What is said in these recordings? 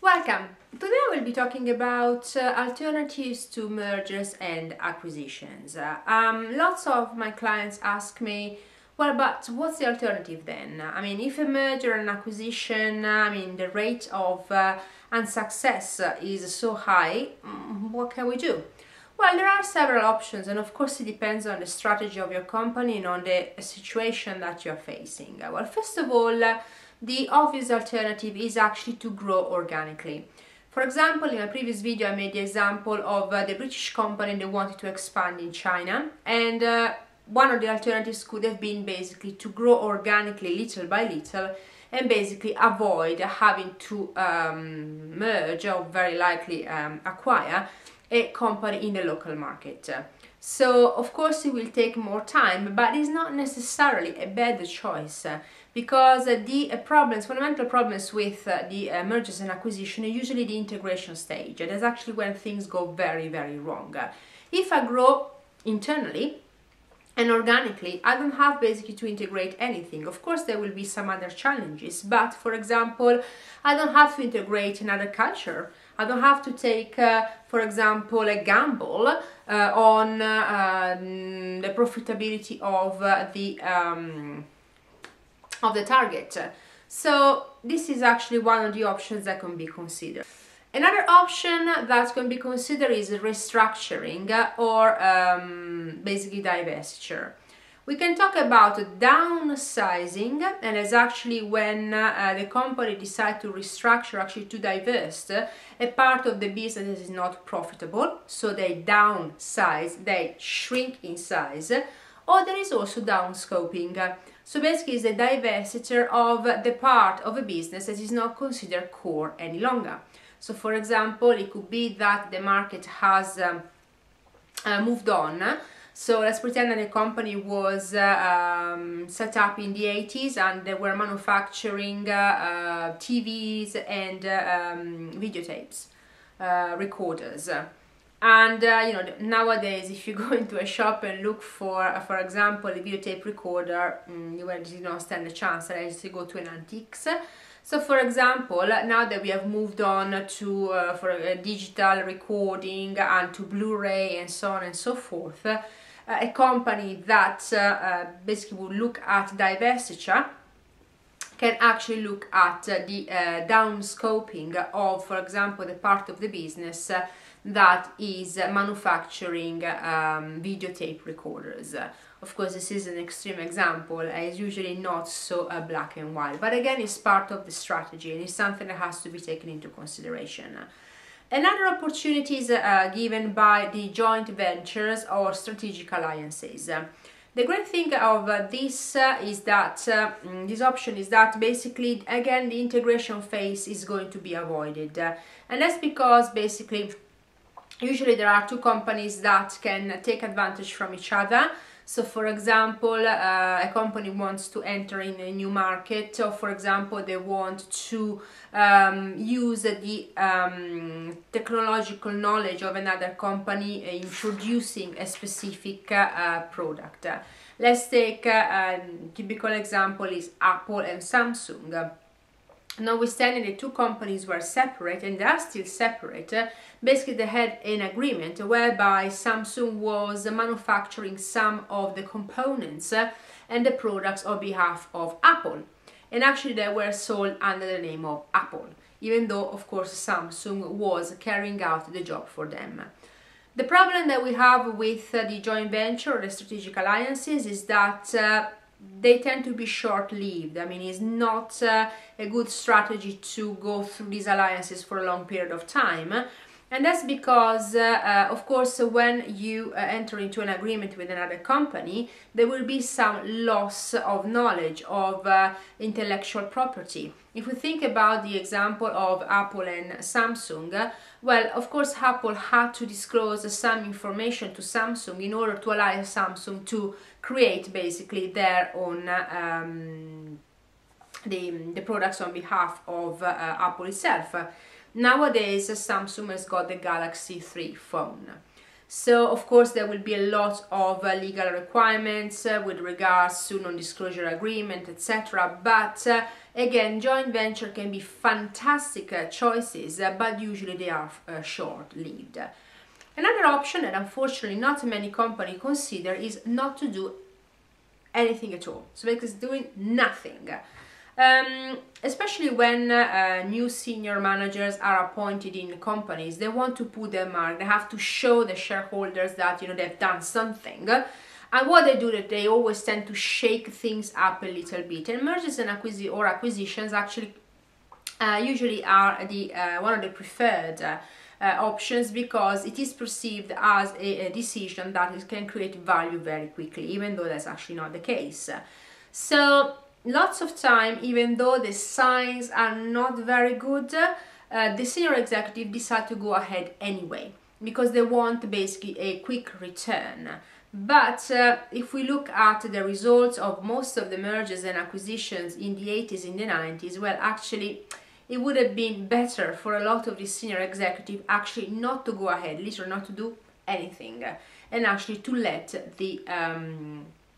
Welcome! Today I will be talking about alternatives to mergers and acquisitions. Lots of my clients ask me, well, but what's the alternative then? I mean, if a merger and acquisition, the rate of unsuccess is so high, what can we do? Well, there are several options, and of course it depends on the strategy of your company and on the situation that you're facing. Well, first of all, the obvious alternative is actually to grow organically. For example, in a previous video I made the example of the British company that wanted to expand in China, and one of the alternatives could have been basically to grow organically little by little and basically avoid having to merge or very likely acquire a company in the local market. So of course it will take more time, but it's not necessarily a bad choice because the fundamental problems with the mergers and acquisition are usually the integration stage. That's actually when things go very, very wrong. If I grow internally and organically, I don't have basically to integrate anything. Of course, there will be some other challenges, but for example, I don't have to integrate another culture. I don't have to take, for example, a gamble on the profitability of the target. So this is actually one of the options that can be considered. Another option that can be considered is restructuring or basically divestiture. We can talk about downsizing, and it's actually when the company decides to restructure, actually to divest a part of the business that is not profitable, so they downsize, they shrink in size, or there is also downscoping. So basically it's a divestiture of the part of a business that is not considered core any longer. So for example, it could be that the market has moved on. So let's pretend that the company was set up in the 80s and they were manufacturing TVs and videotapes, recorders. And nowadays, if you go into a shop and look for example, a videotape recorder, you will not stand a chance unless you go to an antiques. So for example, now that we have moved on to for a digital recording and to Blu-ray and so on and so forth, a company that basically will look at divestiture can actually look at the downscoping of, for example, the part of the business that is manufacturing videotape recorders. Of course, this is an extreme example, it's usually not so black and white, but again, it's part of the strategy and it's something that has to be taken into consideration. Another opportunity is given by the joint ventures or strategic alliances. The great thing of this is that this option is that basically, again, the integration phase is going to be avoided, and that's because basically usually there are two companies that can take advantage from each other. So for example, a company wants to enter in a new market, or for example they want to use the technological knowledge of another company in producing a specific product. Let's take a typical example is Apple and Samsung. Notwithstanding the two companies were separate and they are still separate, basically they had an agreement whereby Samsung was manufacturing some of the components and the products on behalf of Apple, and actually they were sold under the name of Apple, even though of course Samsung was carrying out the job for them. The problem that we have with the joint venture or the strategic alliances is that they tend to be short-lived. I mean, it's not a good strategy to go through these alliances for a long period of time. And that's because, of course, when you enter into an agreement with another company, there will be some loss of knowledge, of intellectual property. If we think about the example of Apple and Samsung, well, of course, Apple had to disclose some information to Samsung in order to allow Samsung to create basically their own the products on behalf of Apple itself. Nowadays, Samsung has got the Galaxy 3 phone. So of course there will be a lot of legal requirements with regards to non-disclosure agreement, etc. But again, joint venture can be fantastic choices, but usually they are short-lived. Another option that unfortunately not many companies consider is not to do anything at all. So because doing nothing. Especially when new senior managers are appointed in companies, they want to put their mark. They have to show the shareholders that they've done something. And what they do, that they always tend to shake things up a little bit. And mergers and acquisitions actually usually are the one of the preferred options, because it is perceived as a decision that can create value very quickly, even though that's actually not the case. So lots of time, even though the signs are not very good, the senior executive decide to go ahead anyway, because they want basically a quick return. But if we look at the results of most of the mergers and acquisitions in the 80s, in the 90s, well, actually it would have been better for a lot of the senior executive actually not to go ahead, literally not to do anything, and actually to let the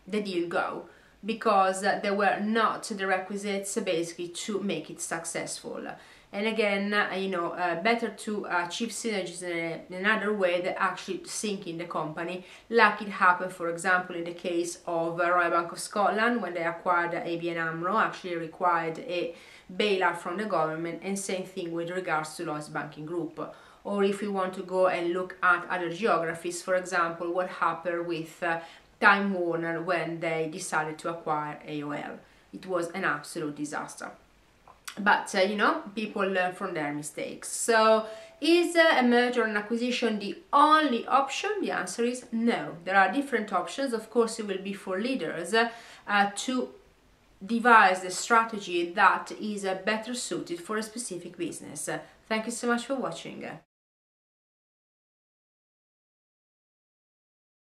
deal go, because there were not the requisites basically to make it successful. And again, better to achieve synergies in another way than actually sink in the company, like it happened, for example, in the case of Royal Bank of Scotland, when they acquired ABN AMRO, actually required a bailout from the government, and same thing with regards to Lloyds Banking Group. Or if we want to go and look at other geographies, for example, what happened with Time Warner when they decided to acquire AOL. It was an absolute disaster. But people learn from their mistakes. So is a merger and acquisition the only option? The answer is no. There are different options. Of course, it will be for leaders to devise the strategy that is better suited for a specific business. Thank you so much for watching.